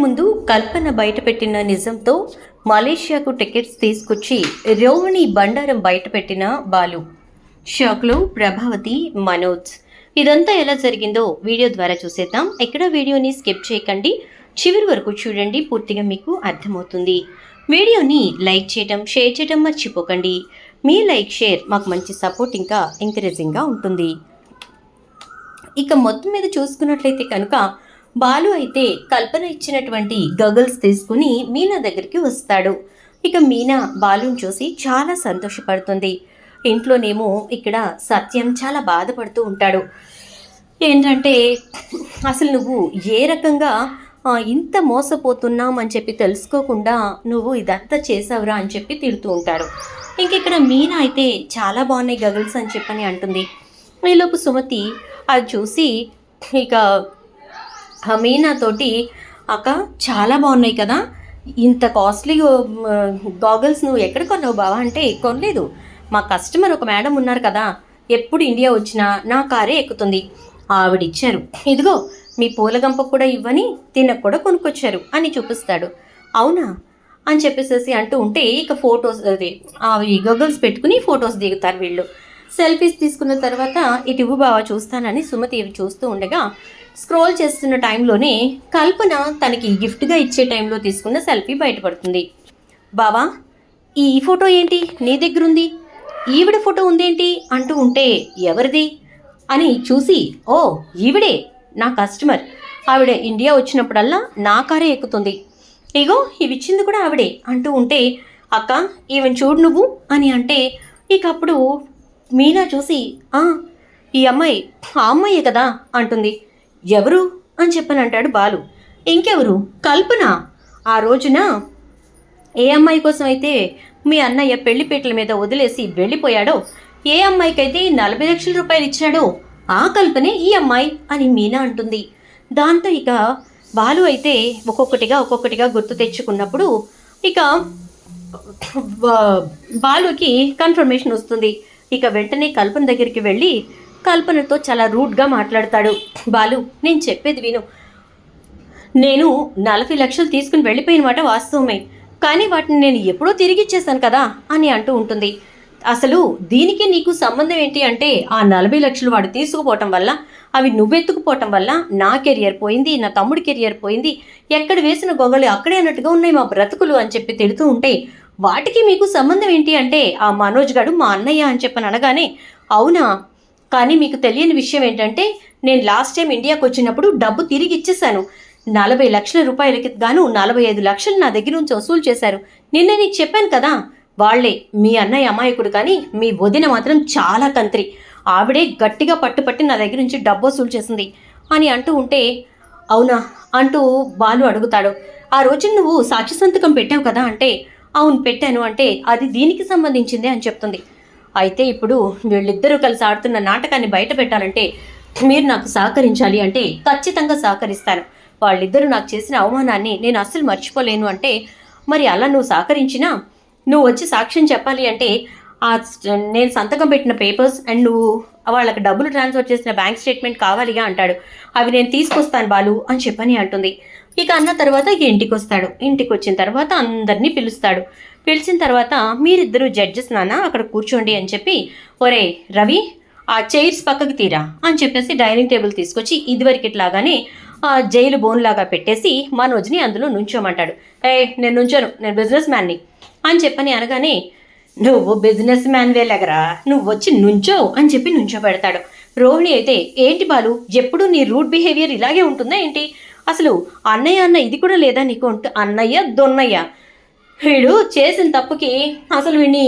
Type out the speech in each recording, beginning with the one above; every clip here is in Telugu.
ముందు కల్పన బయటపెట్టిన నిజంతో మలేషియాకు టికెట్స్ తీసుకొచ్చి రోహిణి బండారం బయటపెట్టిన బాలు. షాక్లో ప్రభావతి, మనోజ్. ఇదంతా ఎలా జరిగిందో వీడియో ద్వారా చూసేద్దాం. ఎక్కడ వీడియోని స్కిప్ చేయకండి, చివరి వరకు చూడండి, పూర్తిగా మీకు అర్థమవుతుంది. వీడియోని లైక్ చేయడం, షేర్ చేయడం మర్చిపోకండి. మీ లైక్, షేర్ మాకు మంచి సపోర్ట్, ఇంకా ఎంకరేజింగ్గా ఉంటుంది. ఇక మొత్తం మీద చూసుకున్నట్లయితే కనుక బాలు అయితే కల్పన ఇచ్చినటువంటి గగల్స్ తీసుకుని మీనా దగ్గరికి వస్తాడు. ఇక మీనా బాలుని చూసి చాలా సంతోషపడుతుంది. ఇంట్లోనేమో ఇక్కడ సత్యం చాలా బాధపడుతూ ఉంటాడు. ఏంటంటే అసలు నువ్వు ఏ రకంగా ఇంత మోసపోతున్నామని చెప్పి తెలుసుకోకుండా నువ్వు ఇదంతా చేసావురా అని చెప్పి తిడుతూ ఉంటాడు. ఇంక ఇక్కడ మీనా అయితే చాలా బాగున్నాయి గగల్స్ అని చెప్పని అంటుంది. ఈలోపు సుమతి అది చూసి ఇక మీనాతోటి, అక్క చాలా బాగున్నాయి కదా, ఇంత కాస్ట్లీ గాగల్స్ నువ్వు ఎక్కడ కొన్నావు బావా అంటే, కొనలేదు, మా కస్టమర్ ఒక మేడం ఉన్నారు కదా, ఎప్పుడు ఇండియా వచ్చినా నా కారే ఎక్కుతుంది, ఆవిడిచ్చారు, ఇదిగో మీ పూలగంప కూడా ఇవ్వని తినకు కూడా కొనుక్కొచ్చారు అని చూపిస్తాడు. అవునా అని చెప్పేసి అంటూ ఉంటే ఇక ఫొటోస్ ఈ గగల్స్ పెట్టుకుని ఫొటోస్ దిగుతారు వీళ్ళు. సెల్ఫీస్ తీసుకున్న తర్వాత ఇటు ఇవ్వు బావా చూస్తానని సుమతి ఇవి చూస్తూ ఉండగా స్క్రోల్ చేస్తున్న టైంలోనే కల్పన తనకి గిఫ్ట్గా ఇచ్చే టైంలో తీసుకున్న సెల్ఫీ బయటపడుతుంది. బావా ఈ ఫోటో ఏంటి నీ దగ్గరుంది, ఈవిడ ఫోటో ఉందేంటి అంటూ ఉంటే ఎవరిది అని చూసి, ఓ ఈవిడే నా కస్టమర్, ఆవిడ ఇండియా వచ్చినప్పుడల్లా నా కారే ఎక్కుతుంది, ఇగో ఇవి ఇచ్చింది కూడా ఆవిడే అంటూ ఉంటే, అక్క ఈవెన్ చూడు నువ్వు అని అంటే, ఇక అప్పుడు మీనా చూసి ఈ అమ్మాయి ఆ అమ్మాయే కదా అంటుంది. ఎవరు అని చెప్పని అంటాడు బాలు. ఇంకెవరు, కల్పన. ఆ రోజున ఏ అమ్మాయి కోసం అయితే మీ అన్నయ్య పెళ్లిపేటల మీద వదిలేసి వెళ్ళిపోయాడో, ఏ అమ్మాయికైతే 40 లక్షల రూపాయలు ఇచ్చాడో ఆ కల్పనే ఈ అమ్మాయి అని మీనా అంటుంది. దాంతో ఇక బాలు అయితే ఒక్కొక్కటిగా గుర్తు తెచ్చుకున్నప్పుడు ఇక బాలుకి కన్ఫర్మేషన్ వస్తుంది. ఇక వెంటనే కల్పన దగ్గరికి వెళ్ళి కల్పనతో చాలా రూడ్గా మాట్లాడతాడు. బాలు నేను చెప్పేది విను, నేను 40 లక్షలు తీసుకుని వెళ్ళిపోయిన మాట వాస్తవమే, కానీ వాటిని నేను ఎప్పుడో తిరిగి ఇచ్చేసాను కదా అని అంటూ ఉంటుంది. అసలు దీనికి నీకు సంబంధం ఏంటి అంటే, ఆ 40 లక్షలు వాడు తీసుకుపోవటం వల్ల, అవి నువ్వెత్తుకుపోవటం వల్ల నా కెరియర్ పోయింది, నా తమ్ముడి కెరియర్ పోయింది, ఎక్కడ వేసిన గొంగళి అక్కడే అన్నట్టుగా ఉన్నాయి మా బ్రతుకులు అని చెప్పి తిడుతూ ఉంటే, వాటికి మీకు సంబంధం ఏంటి అంటే, ఆ మనోజ్ గాడు మా అన్నయ్య అని చెప్పని అనగానే, అవునా, కానీ మీకు తెలియని విషయం ఏంటంటే, నేను లాస్ట్ టైం ఇండియాకి వచ్చినప్పుడు డబ్బు తిరిగి ఇచ్చేశాను. 40 లక్షల రూపాయలకి గాను 45 లక్షలు నా దగ్గర నుంచి వసూలు చేశారు. నిన్న నీకు చెప్పాను కదా, వాళ్లే మీ అన్నయ్య అమాయకుడు, కానీ మీ వదిన మాత్రం చాలా తంత్రి, ఆవిడే గట్టిగా పట్టుపట్టి నా దగ్గర నుంచి డబ్బు వసూలు చేసింది అని అంటూ ఉంటే, అవునా అంటూ బాలు అడుగుతాడు. ఆ రోజు నువ్వు సాక్షి సంతకం పెట్టావు కదా అంటే, అవును పెట్టాను అంటే, అది దీనికి సంబంధించిందే అని చెప్తుంది. అయితే ఇప్పుడు వీళ్ళిద్దరూ కలిసి ఆడుతున్న నాటకాన్ని బయట పెట్టాలంటే మీరు నాకు సహకరించాలి అంటే ఖచ్చితంగా సహకరిస్తాను. వాళ్ళిద్దరూ నాకు చేసిన అవమానాన్ని నేను అస్సలు మర్చిపోలేను అంటే, మరి అలా నువ్వు సహకరించినా నువ్వు వచ్చి సాక్ష్యం చెప్పాలి అంటే, నేను సంతకం పెట్టిన పేపర్స్ అండ్ నువ్వు వాళ్ళకి డబ్బులు ట్రాన్స్ఫర్ చేసిన బ్యాంక్ స్టేట్మెంట్ కావాలిగా అంటాడు. అవి నేను తీసుకొస్తాను బాలు అని చెప్పని అంటుంది. ఇక అన్న తర్వాత ఇంటికి వస్తాడు. ఇంటికి వచ్చిన తర్వాత అందరినీ పిలుస్తాడు. పిలిచిన తర్వాత మీరిద్దరూ జడ్జెస్ నాన్న అక్కడ కూర్చోండి అని చెప్పి, ఒరే రవి ఆ చైర్స్ పక్కకి తీరా అని చెప్పేసి డైనింగ్ టేబుల్ తీసుకొచ్చి ఇదివరకిట్లాగానే జైలు బోన్ లాగా పెట్టేసి మనోజ్ని అందులో నుంచోమంటాడు. నేను నుంచోను, నేను బిజినెస్ మ్యాన్ని అని చెప్పని అనగానే, నువ్వు బిజినెస్ మ్యాన్ వేలగరా, నువ్వు వచ్చి నుంచో అని చెప్పి నుంచోబెడతాడు. రోహిణి అయితే, ఏంటి బాలు ఎప్పుడు నీ రూట్ బిహేవియర్ ఇలాగే ఉంటుందా ఏంటి, అసలు అన్నయ్య అన్న ఇది కూడా లేదా నీకు, అన్నయ్య దొన్నయ్య, వీడు చేసిన తప్పుకి అసలు వీడిని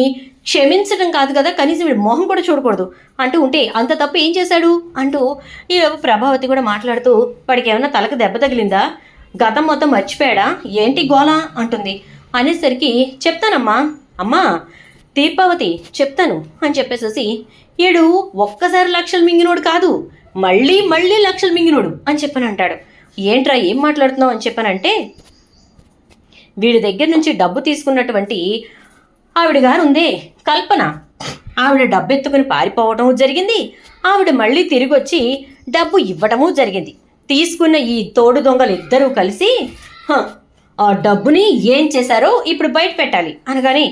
క్షమించడం కాదు కదా, కనీసం వీడు మొహం కూడా చూడకూడదు అంటూ ఉంటే, అంత తప్పు ఏం చేశాడు అంటూ ఈ ప్రభావతి కూడా మాట్లాడుతూ, వాడికి ఏమైనా తలకు దెబ్బ తగిలిందా, గతం మొత్తం మర్చిపోయాడా ఏంటి గోలా అంటుంది. అనేసరికి చెప్తానమ్మా, అమ్మా దీపావతి చెప్తాను అని చెప్పేసేసి, ఈడు ఒక్కసారి లక్షలు మింగినోడు కాదు, మళ్ళీ మళ్ళీ లక్షలు మింగినోడు అని చెప్పని అంటాడు. ఏంట్రా ఏం మాట్లాడుతున్నావు అని చెప్పనంటే, వీడి దగ్గర నుంచి డబ్బు తీసుకున్నటువంటి ఆవిడ గారు ఉందే కల్పన, ఆవిడ డబ్బు ఎత్తుకుని పారిపోవటం జరిగింది, ఆవిడ మళ్ళీ తిరిగి వచ్చి డబ్బు ఇవ్వటము జరిగింది. తీసుకున్న ఈ తోడు దొంగలు ఇద్దరూ కలిసి హ, ఆ డబ్బుని ఏం చేశారో ఇప్పుడు బయట పెట్టాలి అనగానే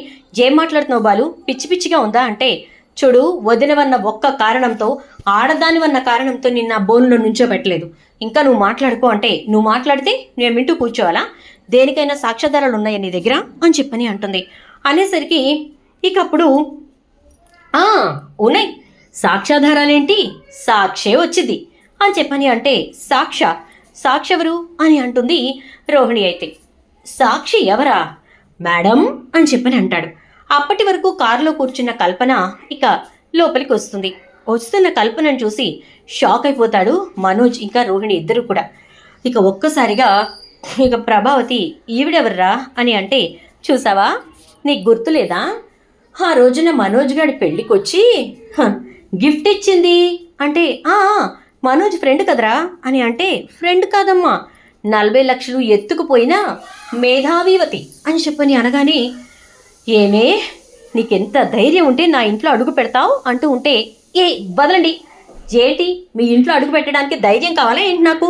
ఏం మాట్లాడుతున్నావు బాలు, పిచ్చి పిచ్చిగా ఉందా అంటే, చూడు వదినవన్న ఒక్క కారణంతో, ఆడదానివన్న కారణంతో నిన్న బోనులో నుంచోబెట్టలేదు. ఇంకా నువ్వు మాట్లాడుకో అంటే, నువ్వు మాట్లాడితే నేను వింటూ కూర్చోవాలా? దేనికైనా సాక్ష్యాధారాలు ఉన్నాయా నీ దగ్గర అని చెప్పని అంటుంది. అనేసరికి ఇక అప్పుడు "ఆ, ఉన్నాయి. సాక్ష్యాధారాలేంటి, సాక్షే వచ్చింది అని చెప్పని అంటే, సాక్షి ఎవరు అని అంటుంది రోహిణి. అయితే సాక్షి ఎవరా మేడం అని చెప్పని అంటాడు. అప్పటి వరకు కారులో కూర్చున్న కల్పన ఇక లోపలికి వస్తుంది. వస్తున్న కల్పనను చూసి షాక్ అయిపోతాడు మనోజ్ ఇంకా రోహిణి ఇద్దరు కూడా. ఇక ఒక్కసారిగా ఇక ప్రభావతి ఈవిడెవర్రా అని అంటే, చూసావా, నీకు గుర్తులేదా, ఆ రోజున మనోజ్ గారి పెళ్ళికొచ్చి గిఫ్ట్ ఇచ్చింది అంటే, మనోజ్ ఫ్రెండ్ కదరా అని అంటే, ఫ్రెండ్ కాదమ్మా, 40 లక్షలు ఎత్తుకుపోయినా మేధావీవతి అని చెప్పని అనగానే, ఏమే నీకెంత ధైర్యం ఉంటే నా ఇంట్లో అడుగు పెడతావు అంటూ ఉంటే, ఏ వదలండి, ఏంటి మీ ఇంట్లో అడుగు పెట్టడానికి ధైర్యం కావాలా ఏంటి నాకు?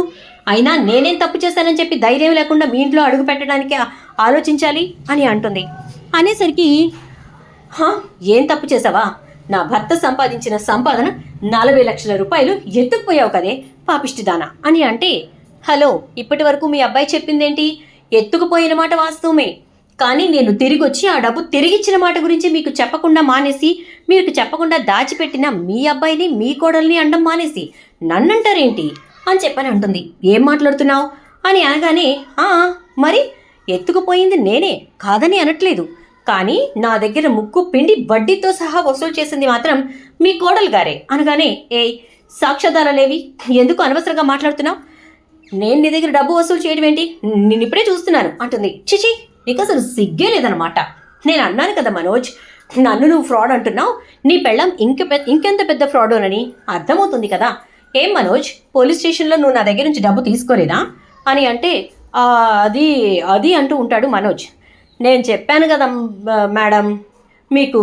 అయినా నేనేం తప్పు చేశానని చెప్పి ధైర్యం లేకుండా మీ ఇంట్లో అడుగు పెట్టడానికి ఆలోచించాలి అని అంటుంది. అనేసరికి ఏం తప్పు చేసావా, నా భర్త సంపాదించిన సంపాదన 40 లక్షల రూపాయలు ఎత్తుకుపోయావు కదే పాపిష్టిదానా అని అంటే, హలో, ఇప్పటి వరకు మీ అబ్బాయి చెప్పిందేంటి, ఎత్తుకుపోయిన మాట వాస్తవమే, కానీ నేను తిరిగి వచ్చి ఆ డబ్బు తిరిగిచ్చిన మాట గురించి మీకు చెప్పకుండా మానేసి, మీకు చెప్పకుండా దాచిపెట్టిన మీ అబ్బాయిని మీ కోడల్ని అండం మానేసి నన్నంటారేంటి అని చెప్పని అంటుంది. ఏం మాట్లాడుతున్నావు అని అనగానే, మరి ఎత్తుకుపోయింది నేనే కాదని అనట్లేదు, కానీ నా దగ్గర ముక్కు పిండి వడ్డీతో సహా వసూలు చేసింది మాత్రం మీ కోడలు గారే అనగానే, సాక్ష్యాధారాలేవి, ఎందుకు అనవసరంగా మాట్లాడుతున్నావు, నేను నీ దగ్గర డబ్బు వసూలు చేయడం ఏంటి, నేను ఇప్పుడే చూస్తున్నాను అంటుంది. చిచి, నీకు అసలు సిగ్గే లేదనమాట. నేను అన్నాను కదా మనోజ్, నన్ను నువ్వు ఫ్రాడ్ అంటున్నావు, నీ పెళ్ళం ఇంకెంత పెద్ద ఫ్రాడోనని అర్థమవుతుంది కదా. ఏం మనోజ్, పోలీస్ స్టేషన్లో నువ్వు నా దగ్గర నుంచి డబ్బు తీసుకోలేదా అని అంటే, అది అంటూ ఉంటాడు మనోజ్. నేను చెప్పాను కదా మేడం మీకు,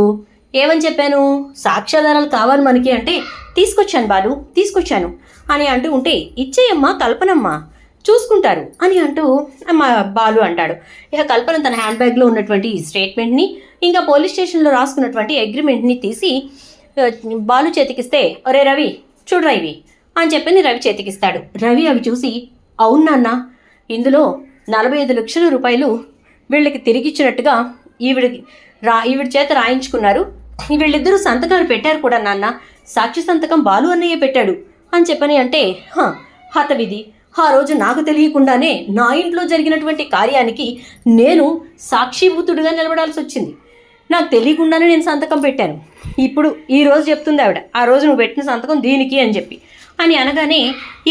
ఏమని చెప్పాను, సాక్ష్యాధారాలు కావాలి మనకి అంటే, తీసుకొచ్చాను బాలు, తీసుకొచ్చాను అని అంటూ ఉంటే, ఇచ్చేయమ్మా కల్పనమ్మ చూసుకుంటారు అని అంటూ బాలు అంటాడు. ఇక కల్పన తన హ్యాండ్ బ్యాగ్లో ఉన్నటువంటి స్టేట్మెంట్ని ఇంకా పోలీస్ స్టేషన్లో రాసుకున్నటువంటి అగ్రిమెంట్ని తీసి బాలు చేతికిస్తే, ఒరే రవి చూడరా ఇవి అని చెప్పని రవి చేతికిస్తాడు. రవి అవి చూసి, అవును నాన్న, ఇందులో 45 లక్షల రూపాయలు వీళ్ళకి తిరిగిచ్చినట్టుగా ఈవిడ చేత రాయించుకున్నారు, వీళ్ళిద్దరూ సంతకాలు పెట్టారు కూడా నాన్న, సాక్షి సంతకం బాలు అన్నయ్య పెట్టాడు అని చెప్పని అంటే, హతవిధి, ఆ రోజు నాకు తెలియకుండానే నా ఇంట్లో జరిగినటువంటి కార్యానికి నేను సాక్షిభూతుడిగా నిలబడాల్సి వచ్చింది, నాకు తెలియకుండానే నేను సంతకం పెట్టాను, ఇప్పుడు ఈరోజు చెప్తుంది ఆవిడ, ఆ రోజు నువ్వు పెట్టిన సంతకం దీనికి అని చెప్పి అని అనగానే,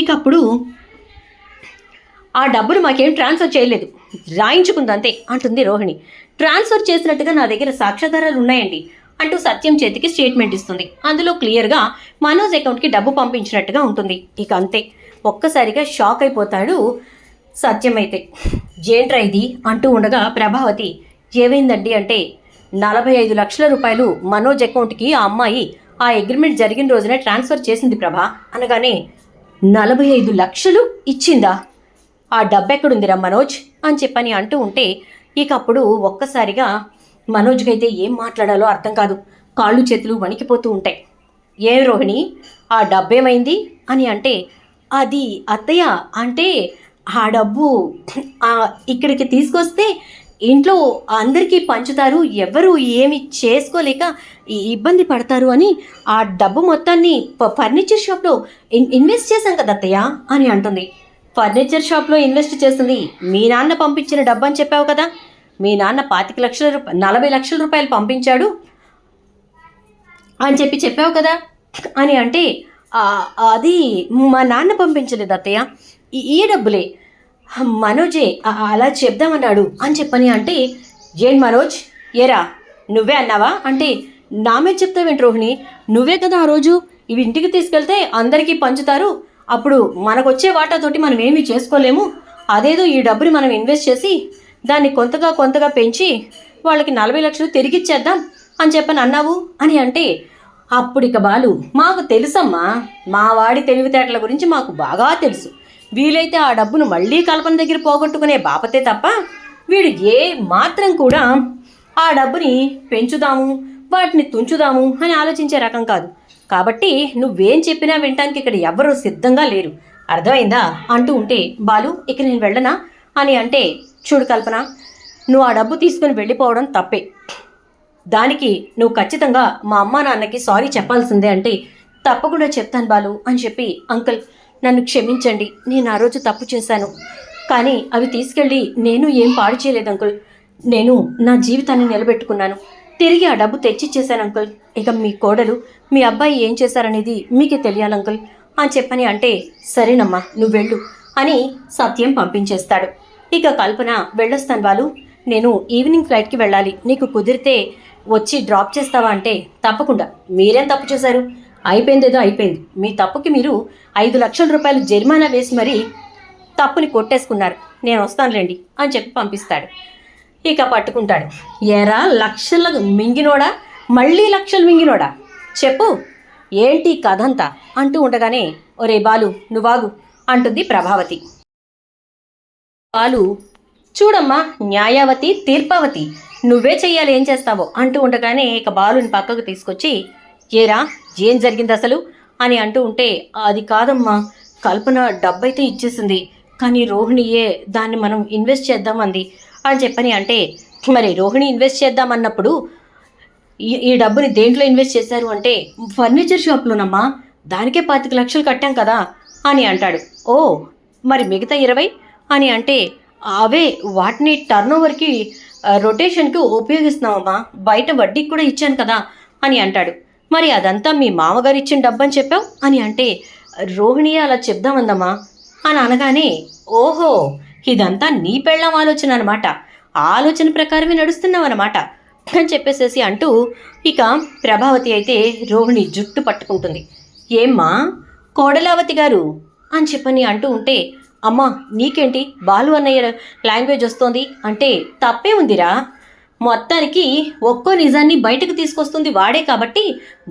ఇక అప్పుడు ఆ డబ్బులు మాకేం ట్రాన్స్ఫర్ చేయలేదు, రాయించుకుందంతే అంటుంది రోహిణి. ట్రాన్స్ఫర్ చేసినట్టుగా నా దగ్గర సాక్ష్యాధారాలు ఉన్నాయండి అంటూ సత్యం చేతికి స్టేట్మెంట్ ఇస్తుంది. అందులో క్లియర్గా మనోజ్ అకౌంట్కి డబ్బు పంపించినట్టుగా ఉంటుంది. ఇక అంతే, ఒక్కసారిగా షాక్ అయిపోతాడు సత్యం. అయితే జేంట్రా ఇది అంటూ ఉండగా ప్రభావతి, ఏమైందండి అంటే, 45 లక్షల రూపాయలు మనోజ్ అకౌంట్కి ఆ అమ్మాయి ఆ అగ్రిమెంట్ జరిగిన రోజునే ట్రాన్స్ఫర్ చేసింది ప్రభా అనగానే, 45 లక్షలు ఇచ్చిందా, ఆ డబ్బు ఎక్కడుందిరా మనోజ్ అని చెప్పని అంటూ ఉంటే, ఇక అప్పుడు ఒక్కసారిగా మనోజ్కి అయితే ఏం మాట్లాడాలో అర్థం కాదు, కాళ్ళు చేతులు వణికిపోతూ ఉంటాయి. ఏం రోహిణి, ఆ డబ్బేమైంది అని అంటే, అది అత్తయ్య అంటే ఆ డబ్బు ఇక్కడికి తీసుకొస్తే ఇంట్లో అందరికీ పంచుతారు, ఎవరు ఏమి చేసుకోలేక ఇబ్బంది పడతారు అని ఆ డబ్బు మొత్తాన్ని ఫర్నిచర్ షాప్లో ఇన్వెస్ట్ చేశాం కదా అత్తయ్య అని అంటుంది. ఫర్నిచర్ షాప్లో ఇన్వెస్ట్ చేస్తుంది మీ నాన్న పంపించిన డబ్బు అని చెప్పావు కదా, మీ నాన్న 40 లక్షల రూపాయలు పంపించాడు అని చెప్పావు కదా అని అంటే, అది మా నాన్న పంపించలేదు అత్తయ్య, ఈ డబ్బులే మనోజే అలా చెప్దామన్నాడు అని చెప్పని అంటే, ఏం మనోజ్, ఏరా నువ్వే అన్నావా అంటే, నా మీద చెప్తావేంటి రోహిణి, నువ్వే కదా ఆ రోజు ఇవి ఇంటికి తీసుకెళ్తే అందరికీ పంచుతారు, అప్పుడు మనకొచ్చే వాటాతోటి మనం ఏమీ చేసుకోలేము, అదేదో ఈ డబ్బుని మనం ఇన్వెస్ట్ చేసి దాన్ని కొంతగా పెంచి వాళ్ళకి 40 లక్షలు తిరిగిచ్చేద్దాం అని చెప్పని అన్నావు అని అంటే, అప్పుడు ఇక బాలు, మాకు తెలుసమ్మా, మా వాడి తెలివితేటల గురించి మాకు బాగా తెలుసు, వీలైతే ఆ డబ్బును మళ్ళీ కల్పన దగ్గర పోగొట్టుకునే బాపతే తప్ప వీడు ఏ మాత్రం కూడా ఆ డబ్బుని పెంచుదాము వాటిని తుంచుదాము అని ఆలోచించే రకం కాదు. కాబట్టి నువ్వేం చెప్పినా వినటానికి ఇక్కడ ఎవ్వరూ సిద్ధంగా లేరు, అర్థమైందా అంటూ ఉంటే బాలు ఇక నేను వెళ్ళనా అని అంటే, చూడు కల్పన, నువ్వు ఆ డబ్బు తీసుకుని వెళ్ళిపోవడం తప్పే. దానికి నువ్వు ఖచ్చితంగా మా అమ్మా నాన్నకి సారీ చెప్పాల్సిందే అంటే, తప్పకుండా చెప్తాను బాలు అని చెప్పి, అంకుల్ నన్ను క్షమించండి, నేను ఆ రోజు తప్పు చేశాను, కానీ అవి తీసుకెళ్ళి నేను ఏం పాడు చేయలేదు అంకుల్, నేను నా జీవితాన్ని నిలబెట్టుకున్నాను, తిరిగి ఆ డబ్బు తెచ్చిచ్చేశాను అంకుల్. ఇక మీ కోడలు మీ అబ్బాయి ఏం చేశారనేది మీకే తెలియాలి అంకుల్ అని చెప్పని అంటే, సరేనమ్మా నువ్వు వెళ్ళు అని సత్యం పంపించేస్తాడు. ఇక కల్పన, వెళ్ళొస్తాను బాలు, నేను ఈవినింగ్ ఫ్లైట్కి వెళ్ళాలి, నీకు కుదిరితే వచ్చి డ్రాప్ చేస్తావా అంటే, తప్పకుండా. మీరేం తప్పు చేశారు? అయిపోయిందేదో అయిపోయింది, మీ తప్పుకి మీరు 5 లక్షల రూపాయలు జరిమానా వేసి మరీ తప్పుని కొట్టేసుకున్నారు, నేను వస్తానులేండి అని చెప్పి పంపిస్తాడు. ఇక పట్టుకుంటాడు. ఏరా లక్షల మింగినోడా, మళ్ళీ లక్షలు మింగినోడా, చెప్పు ఏంటి కథంతా అంటూ ఉండగానే, ఒరే బాలు నువ్వాగు అంటుంది ప్రభావతి. బాలు, చూడమ్మా న్యాయావతి తీర్పావతి, నువ్వే చెయ్యాలి ఏం చేస్తావో అంటూ ఉండగానే ఇక బాలుని పక్కకు తీసుకొచ్చి, ఏరా ఏం జరిగింది అసలు అని అంటూ ఉంటే, అది కాదమ్మా, కల్పన డబ్బైతే ఇచ్చేసింది, కానీ రోహిణియే దాన్ని మనం ఇన్వెస్ట్ చేద్దామంది అని చెప్పని అంటే, మరి రోహిణి ఇన్వెస్ట్ చేద్దామన్నప్పుడు ఈ డబ్బుని దేంట్లో ఇన్వెస్ట్ చేశారు అంటే, ఫర్నిచర్ షాప్లోనమ్మా, దానికే 25 లక్షలు కట్టాం కదా అని అంటాడు. ఓ మరి మిగతా 20 అని అంటే, అవే వాటిని టర్నోవర్కి రొటేషన్కి ఉపయోగిస్తున్నామమ్మా, బయట వడ్డీకి కూడా ఇచ్చాను కదా అని అంటాడు. మరి అదంతా మీ మామగారు ఇచ్చిన డబ్బని చెప్పావు అని అంటే, రోహిణియే అలా చెప్దామందమ్మా అని అనగానే, ఓహో ఇదంతా నీ పెళ్ళం ఆలోచన అనమాట, ఆలోచన ప్రకారమే నడుస్తున్నావు అనమాట అని చెప్పేసేసి అంటూ ఇక ప్రభావతి అయితే రోహిణి జుట్టు పట్టుకుంటుంది. ఏమ్మా కోడలావతి గారు అని చెప్పని అంటూ ఉంటే, అమ్మా నీకేంటి బాలు అన్నయ్య లాంగ్వేజ్ వస్తోంది అంటే, తప్పే ఉందిరా, మొత్తానికి ఒక్కో నిజాన్ని బయటకు తీసుకొస్తుంది వాడే కాబట్టి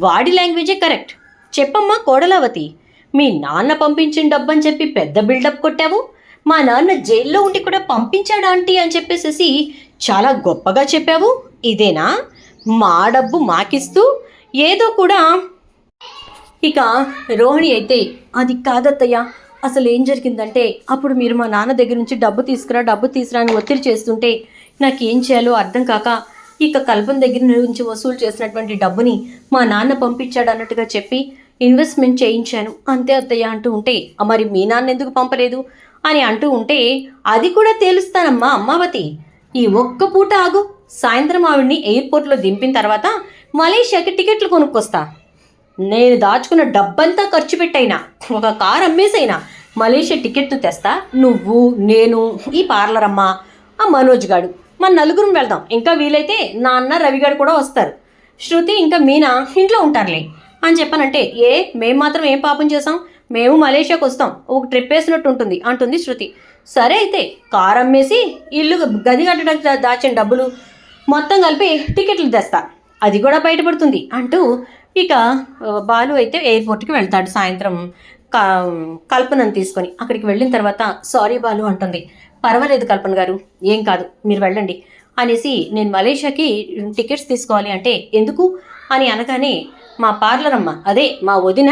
వాడి లాంగ్వేజే కరెక్ట్. చెప్పమ్మా కోడలావతి, మీ నాన్న పంపించిన డబ్బని చెప్పి పెద్ద బిల్డప్ కొట్టావు, మా నాన్న జైల్లో ఉండి కూడా పంపించాడు ఆంటీ అని చెప్పేసేసి చాలా గొప్పగా చెప్పావు, ఇదేనా మా డబ్బు మాకిస్తూ ఏదో కూడా. ఇక రోహిణి అయితే, అది కాదత్తయ్య, అసలు ఏం జరిగిందంటే, అప్పుడు మీరు మా నాన్న దగ్గర నుంచి డబ్బు తీసుకురా అని ఒత్తిడి చేస్తుంటే నాకేం చేయాలో అర్థం కాక ఇక కల్పన దగ్గర నుంచి వసూలు చేసినటువంటి డబ్బుని మా నాన్న పంపించాడు అన్నట్టుగా చెప్పి ఇన్వెస్ట్మెంట్ చేయించాను, అంతే అత్తయ్య అంటూ ఉంటే, మరి మీ నాన్న ఎందుకు పంపలేదు అని అంటూ ఉంటే, అది కూడా తేలుస్తానమ్మా అమ్మావతి, ఈ ఒక్క పూట ఆగు, సాయంత్రం ఆవిడ్ని ఎయిర్పోర్ట్లో దింపిన తర్వాత మలేషియాకి టికెట్లు కొనుక్కొస్తా, నేను దాచుకున్న డబ్బంతా ఖర్చు పెట్టైనా ఒక కారు అమ్మేసైనా మలేషియా టికెట్లు తెస్తా, నువ్వు నేను ఈ పార్లర్ అమ్మ ఆ మనోజ్ గాడు మన నలుగురం వెళ్దాం, ఇంకా వీలైతే నాన్న రవిగాడు కూడా వస్తారు, శృతి ఇంకా మీనా ఇంట్లో ఉంటారులే అని చెప్పానంటే, మేము మాత్రం ఏం పాపం చేసాం, మేము మలేషియాకి వస్తాం, ఒక ట్రిప్ వేసినట్టు ఉంటుంది అంటుంది శృతి. సరే అయితే కారు అమ్మేసి ఇల్లు గది కట్టడానికి దాచిన డబ్బులు మొత్తం కలిపి టికెట్లు తెస్తా, అది కూడా బయటపడుతుంది అంటూ ఇక బాలు అయితే ఎయిర్పోర్ట్కి వెళ్తాడు సాయంత్రం కల్పనను తీసుకొని. అక్కడికి వెళ్ళిన తర్వాత, సారీ బాలు అంటుంది. పర్వాలేదు కల్పన గారు, ఏం కాదు మీరు వెళ్ళండి అనేసి, నేను మలేషియాకి టికెట్స్ తీసుకోవాలి అంటే, ఎందుకు అని అనగానే, మా పార్లర్ అమ్మ అదే మా వదిన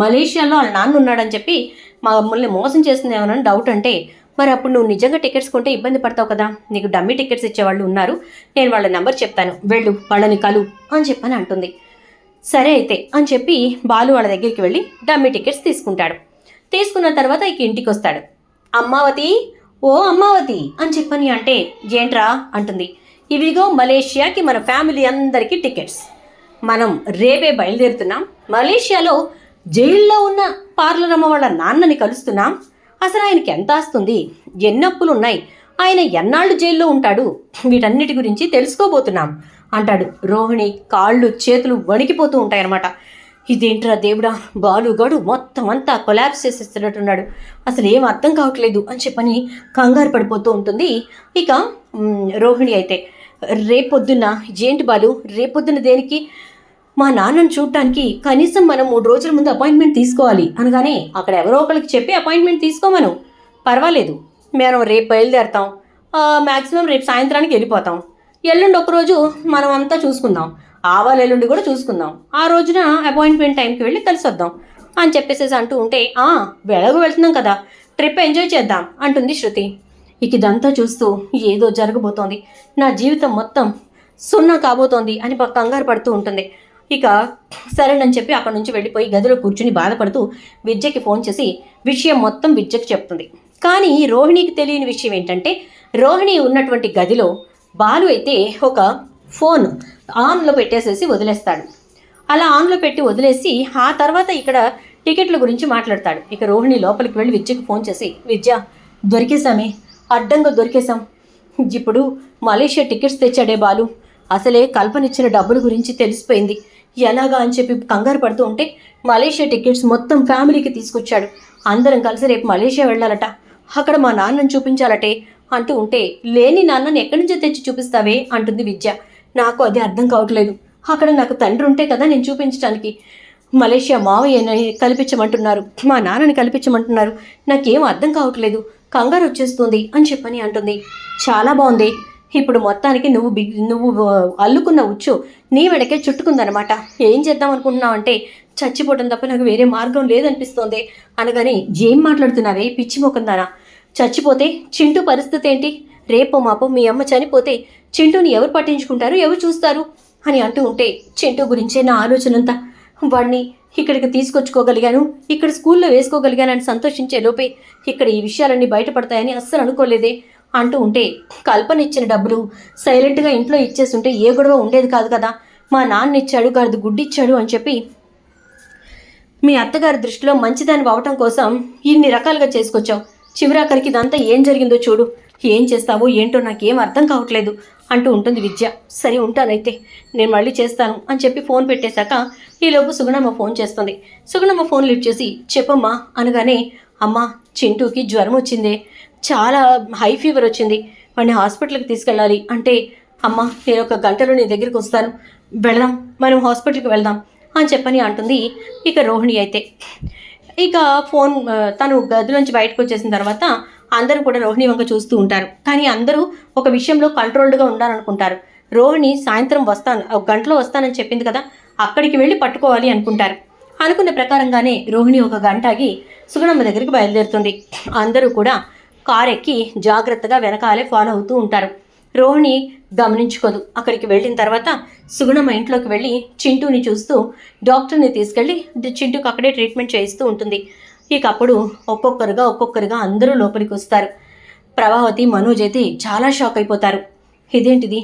మలేషియాలో వాళ్ళ నాన్న ఉన్నాడని చెప్పి మమ్మల్ని మోసం చేస్తుంది ఏమన్నా డౌట్ అంటే, మరి అప్పుడు నువ్వు నిజంగా టికెట్స్ కొంటే ఇబ్బంది పడతావు కదా, నీకు డమ్మీ టికెట్స్ ఇచ్చేవాళ్ళు ఉన్నారు, నేను వాళ్ళ నెంబర్ చెప్తాను, వెళ్ళు వాళ్ళని కలు అని చెప్పని అంటుంది. సరే అయితే అని చెప్పి బాలు వాళ్ళ దగ్గరికి వెళ్ళి డమ్మీ టికెట్స్ తీసుకుంటాడు. తీసుకున్న తర్వాత ఇక ఇంటికి వస్తాడు. అమ్మావతి, ఓ అమ్మావతి అని చెప్పని అంటే, ఏంట్రా అంటుంది. ఇవిగో మలేషియాకి మన ఫ్యామిలీ అందరికీ టికెట్స్, మనం రేపే బయలుదేరుతున్నాం, మలేషియాలో జైల్లో ఉన్న పార్లర్ అమ్మ వాళ్ళ నాన్నని కలుస్తున్నాం, అసలు ఆయనకి ఎంత వస్తుంది, ఎన్ని అప్పులు ఉన్నాయి, ఆయన ఎన్నాళ్ళు జైల్లో ఉంటాడు, వీటన్నిటి గురించి తెలుసుకోబోతున్నాం అంటాడు. రోహిణి కాళ్ళు చేతులు వణికిపోతూ ఉంటాయన్నమాట. ఇదేంట్రా దేవుడా, బాలుగాడు మొత్తం అంతా కొలాప్స్ చేసేస్తున్నట్టున్నాడు, అసలు ఏం అర్థం కావట్లేదు అని చెప్పని కంగారు పడిపోతూ ఉంటుంది. ఇక రోహిణి అయితే, రేపొద్దున్న ఏంటి బాలు, రేపొద్దున దేనికి, మా నాన్నను చూడటానికి కనీసం మనం 3 రోజుల ముందు అపాయింట్మెంట్ తీసుకోవాలి అనగానే, అక్కడ ఎవరో ఒకరికి చెప్పి అపాయింట్మెంట్ తీసుకోమను పర్వాలేదు, మేము రేపు బయలుదేరతాం, మ్యాక్సిమం రేపు సాయంత్రానికి వెళ్ళిపోతాం. ఎల్లుండి ఒకరోజు మనం అంతా చూసుకుందాం, ఆవాల ఎల్లుండి కూడా చూసుకుందాం, ఆ రోజున అపాయింట్మెంట్ టైంకి వెళ్ళి కలిసి వద్దాం అని చెప్పేసేసి అంటూ ఉంటే, వెళగు వెళ్తున్నాం కదా, ట్రిప్ ఎంజాయ్ చేద్దాం అంటుంది శృతి. ఇక ఇదంతా చూస్తూ ఏదో జరగబోతోంది, నా జీవితం మొత్తం సున్నా కాబోతోంది అని కంగారు పడుతూ ఉంటుంది. ఇక సరేనని చెప్పి అక్కడి నుంచి వెళ్ళిపోయి గదిలో కూర్చుని బాధపడుతూ విద్యకి ఫోన్ చేసి విషయం మొత్తం విద్యకి చెప్తుంది. కానీ రోహిణికి తెలియని విషయం ఏంటంటే, రోహిణి ఉన్నటువంటి గదిలో బాలు అయితే ఒక ఫోన్ ఆన్లో పెట్టేసేసి వదిలేస్తాడు. అలా ఆన్లో పెట్టి వదిలేసి ఆ తర్వాత ఇక్కడ టికెట్ల గురించి మాట్లాడతాడు. ఇక రోహిణి లోపలికి వెళ్ళి విద్యకి ఫోన్ చేసి, విద్య దొరికేసామే, అడ్డంగా దొరికేసాం, ఇప్పుడు మలేషియా టికెట్స్ తెచ్చాడే బాలు, అసలే కల్పనిచ్చిన డబ్బుల గురించి తెలిసిపోయింది, ఎలాగా అని చెప్పి కంగారు పడుతూ ఉంటే మలేషియా టికెట్స్ మొత్తం ఫ్యామిలీకి తీసుకొచ్చాడు, అందరం కలిసి రేపు మలేషియా వెళ్ళాలట, అక్కడ మా నాన్నని చూపించాలటే అంటూ ఉంటే, లేని నాన్నని ఎక్కడి నుంచో తెచ్చి చూపిస్తావే అంటుంది విద్య. నాకు అది అర్థం కావట్లేదు, అక్కడ నాకు తండ్రి ఉంటే కదా నేను చూపించడానికి, మలేషియా మావయ్యని కల్పించమంటున్నారు, మా నాన్నని కల్పించమంటున్నారు, నాకేం అర్థం కావట్లేదు, కంగారు వచ్చేస్తుంది అని చెప్పని అంటుంది. చాలా బాగుంది, ఇప్పుడు మొత్తానికి నువ్వు అల్లుకున్న ఉచ్చు నీ వెనకే చుట్టుకుందనమాట, ఏం చేద్దాం అనుకుంటున్నావు అంటే, చచ్చిపోవడం తప్ప నాకు వేరే మార్గం లేదనిపిస్తోంది అనగానే, ఏం మాట్లాడుతున్నావే పిచ్చి మొకందానా, చచ్చిపోతే చింటూ పరిస్థితి ఏంటి, రేపో మాపో మీ అమ్మ చనిపోతే చింటూని ఎవరు పట్టించుకుంటారు, ఎవరు చూస్తారు అని అంటూ ఉంటే, చింటూ గురించే నా ఆలోచనంతా, వాడిని ఇక్కడికి తీసుకొచ్చుకోగలిగాను, ఇక్కడ స్కూల్లో వేసుకోగలిగానని సంతోషించే లోపే ఇక్కడ ఈ విషయాలన్నీ బయటపడతాయని అస్సలు అనుకోలేదే అంటూ ఉంటే, కల్పన ఇచ్చిన డబ్బులు సైలెంట్గా ఇంట్లో ఇచ్చేస్తుంటే ఏ గొడవ ఉండేది కాదు కదా, మా నాన్న ఇచ్చాడు గారిది గుడ్డిచ్చాడు అని చెప్పి మీ అత్తగారి దృష్టిలో మంచిదాన్ని అవటం కోసం ఇన్ని రకాలుగా చేసుకొచ్చావు, చివరాఖరికి ఇదంతా ఏం జరిగిందో చూడు, ఏం చేస్తావో ఏంటో నాకేం అర్థం కావట్లేదు అంటూ ఉంటుంది విద్య. సరే ఉంటానైతే, నేను మళ్ళీ చేస్తాను అని చెప్పి ఫోన్ పెట్టేశాక ఈలోపు సుగుణమ్మ ఫోన్ చేస్తుంది. సుగుణమ్మ ఫోన్ లిఫ్ట్ చేసి, చెప్పమ్మా అనగానే, అమ్మ చింటూకి జ్వరం వచ్చిందే, చాలా హై ఫీవర్ వచ్చింది, వాడిని హాస్పిటల్కి తీసుకెళ్ళాలి అంటే, అమ్మ నేను ఒక గంటలో నీ దగ్గరికి వస్తాను, వెళదాం, మనం హాస్పిటల్కి వెళ్దాం అని చెప్పని అంటుంది. ఇక రోహిణి అయితే ఇక ఫోన్ తను గదిలోంచి బయటకు వచ్చేసిన తర్వాత అందరూ కూడా రోహిణి వంక చూస్తూ ఉంటారు. కానీ అందరూ ఒక విషయంలో కంట్రోల్డ్గా ఉండాలనుకుంటారు. రోహిణి సాయంత్రం వస్తాను, ఒక గంటలో వస్తానని చెప్పింది కదా, అక్కడికి వెళ్ళి పట్టుకోవాలి అనుకుంటారు. అనుకున్న ప్రకారంగానే రోహిణి ఒక గంట ఆగి సుగుణమ్మ దగ్గరికి బయలుదేరుతుంది. అందరూ కూడా కారు ఎక్కి జాగ్రత్తగా వెనకాలే ఫాలో అవుతూ ఉంటారు. రోహిణి గమనించుకోదు. అక్కడికి వెళ్ళిన తర్వాత సుగుణమ్మ ఇంట్లోకి వెళ్ళి చింటూని చూస్తూ డాక్టర్ని తీసుకెళ్ళి చింటూకి అక్కడే ట్రీట్మెంట్ చేయిస్తూ ఉంటుంది. ఇక అప్పుడు ఒక్కొక్కరుగా అందరూ లోపలికి వస్తారు. ప్రభావతి, మనోజ్ అయితే చాలా షాక్ అయిపోతారు. ఇదేంటిది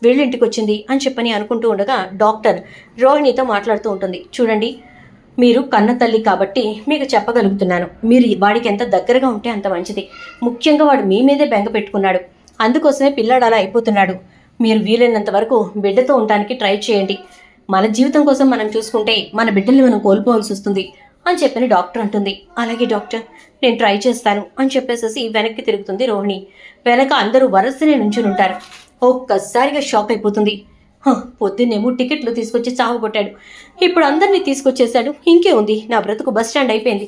వీళ్ళింటికి వచ్చింది అని చెప్పని అనుకుంటూ ఉండగా డాక్టర్ రోహిణితో మాట్లాడుతూ ఉంటుంది. చూడండి, మీరు కన్న తల్లి కాబట్టి మీకు చెప్పగలుగుతున్నాను, మీరు వాడికి ఎంత దగ్గరగా ఉంటే అంత మంచిది. ముఖ్యంగా వాడు మీ మీదే బెంగ పెట్టుకున్నాడు, అందుకోసమే పిల్లాడు అలా అయిపోతున్నాడు. మీరు వీలైనంత వరకు బిడ్డతో ఉండడానికి ట్రై చేయండి. మన జీవితం కోసం మనం చూసుకుంటే మన బిడ్డల్ని మనం కోల్పోవాల్సి వస్తుంది అని చెప్పని డాక్టర్ అంటుంది. అలాగే డాక్టర్, నేను ట్రై చేస్తాను అని చెప్పేసేసి వెనక్కి తిరుగుతుంది రోహిణి. వెనక అందరూ వరుసనే నుంచుని ఉంటారు. ఒక్కసారిగా షాక్ అయిపోతుంది. పొద్దున్నేమో టికెట్లు తీసుకొచ్చి చావు కొట్టాడు, ఇప్పుడు అందరినీ తీసుకొచ్చేసాడు, ఇంకే ఉంది, నా బ్రతుకు బస్ స్టాండ్ అయిపోయింది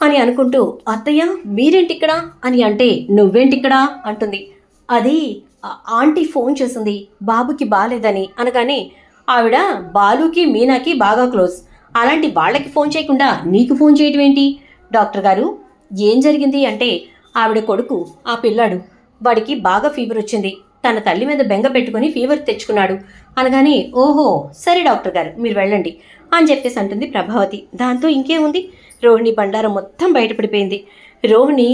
అని అనుకుంటూ, అత్తయ్య మీరేంటి ఇక్కడ అని అంటే, నువ్వేంటి ఇక్కడ అంటుంది. అది ఆంటీ ఫోన్ చేసింది బాబుకి బాగాలేదని అనగానే, ఆవిడ బాలుకి మీనాకి బాగా క్లోజ్, అలాంటి వాళ్ళకి ఫోన్ చేయకుండా నీకు ఫోన్ చేయటం ఏంటి? డాక్టర్ గారు ఏం జరిగింది అంటే, ఆవిడ కొడుకు ఆ పిల్లాడు, వాడికి బాగా ఫీవర్ వచ్చింది, తన తల్లి మీద బెంగ పెట్టుకుని ఫీవర్ తెచ్చుకున్నాడు అనగానే, ఓహో సరే డాక్టర్ గారు మీరు వెళ్ళండి అని చెప్పేసి అంటుంది ప్రభావతి. దాంతో ఇంకేముంది, రోహిణి బండారం మొత్తం బయటపడిపోయింది. రోహిణి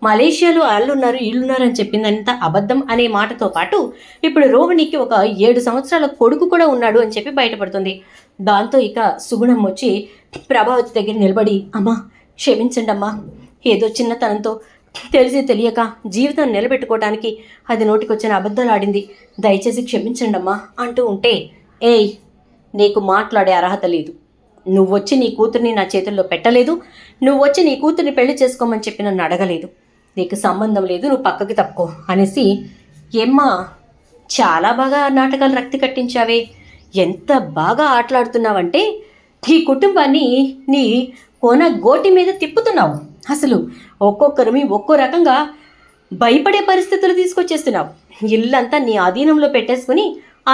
మలేషియాలో వాళ్ళున్నారు వీళ్ళున్నారు అని చెప్పిందంతా అబద్ధం అనే మాటతో పాటు ఇప్పుడు రోహిణికి ఒక 7 సంవత్సరాల కొడుకు కూడా ఉన్నాడు అని చెప్పి బయటపడుతుంది. దాంతో ఇక సుగుణం వచ్చి ప్రభావతి దగ్గర నిలబడి, అమ్మా క్షమించండి అమ్మా, ఏదో చిన్నతనంతో తెలిసి తెలియక జీవితం నిలబెట్టుకోవడానికి అది నోటికొచ్చిన అబద్ధాలు ఆడింది, దయచేసి క్షమించండి అమ్మా అంటూ ఉంటే, ఏయ్ నీకు మాట్లాడే అర్హత లేదు, నువ్వొచ్చి నీ కూతుర్ని నా చేతుల్లో పెట్టలేదు, నువ్వొచ్చి నీ కూతుర్ని పెళ్లి చేసుకోమని చెప్పి నన్ను అడగలేదు, నీకు సంబంధం లేదు, నువ్వు పక్కకి తప్పుకో అనేసి, ఏమ్మా చాలా బాగా నాటకాలు రక్తి కట్టించావే, ఎంత బాగా ఆటలాడుతున్నావంటే ఈ కుటుంబాన్ని నీ కోన గోటి మీద తిప్పుతున్నావు అసలు ఒక్కొక్కరిమి ఒక్కో రకంగా భయపడే పరిస్థితులు తీసుకొచ్చేస్తున్నావు. ఇల్లంతా నీ ఆధీనంలో పెట్టేసుకుని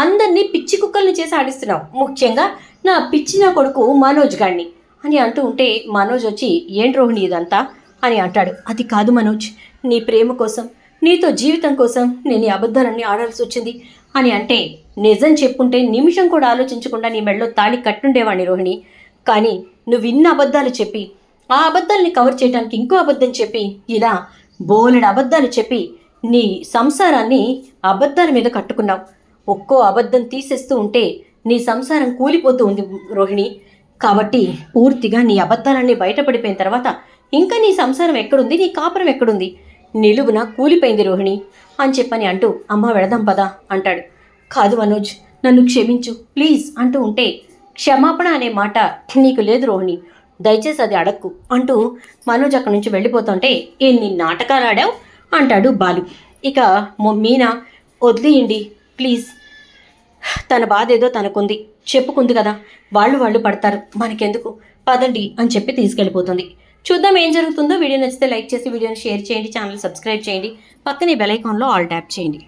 అందరినీ పిచ్చి కుక్కల్ని చేసి ఆడిస్తున్నావు. ముఖ్యంగా నా పిచ్చి నా కొడుకు మనోజ్ గాడిని అని అంటూ ఉంటే మనోజ్ వచ్చి ఏం రోహిణి ఇదంతా అని అంటాడు. అది కాదు మనోజ్, నీ ప్రేమ కోసం, నీతో జీవితం కోసం నేను ఈ అబద్ధాలన్నీ ఆడాల్సి వచ్చింది అని అంటే, నిజం చెప్పుంటే నిమిషం కూడా ఆలోచించకుండా నీ మెడలో తాళి కట్టుండేవాడిని రోహిణి. కానీ నువ్వు ఇన్ని అబద్ధాలు చెప్పి ఆ అబద్ధాలని కవర్ చేయడానికి ఇంకో అబద్ధం చెప్పి ఇలా బోలెడు అబద్ధాలు చెప్పి నీ సంసారాన్ని అబద్ధాల మీద కట్టుకున్నావు. ఒక్కో అబద్ధం తీసేస్తూ ఉంటే నీ సంసారం కూలిపోతూ ఉంది రోహిణి. కాబట్టి పూర్తిగా నీ అబద్ధాలన్నీ బయటపడిపోయిన తర్వాత ఇంకా నీ సంసారం ఎక్కడుంది, నీ కాపురం ఎక్కడుంది, నిలువున కూలిపోయింది రోహిణి అని చెప్పని అంటూ అమ్మ వెళదాం పదా అంటాడు. కాదు మనోజ్, నన్ను క్షమించు ప్లీజ్ అంటూ ఉంటే, క్షమాపణ అనే మాట నీకు లేదు రోహిణి, దయచేసి అది అడక్కు అంటూ మనోజ్ అక్కడి నుంచి వెళ్ళిపోతుంటే, ఎన్ని నాటకాలు ఆడావు అంటాడు బాలు. ఇక మీనా వదిలేయండి ప్లీజ్, తన బాధ ఏదో తనకుంది, చెప్పుకుంది కదా, వాళ్ళు పడతారు, మనకెందుకు, పదండి అని చెప్పి తీసుకెళ్ళిపోతుంది. చూద్దాం ఏం జరుగుతుందో. వీడియో నచ్చితే లైక్ చేసి వీడియోని షేర్ చేయండి, ఛానల్ సబ్స్క్రైబ్ చేయండి, పక్కనే బెల్ ఐకాన్లో ఆల్ ట్యాప్ చేయండి.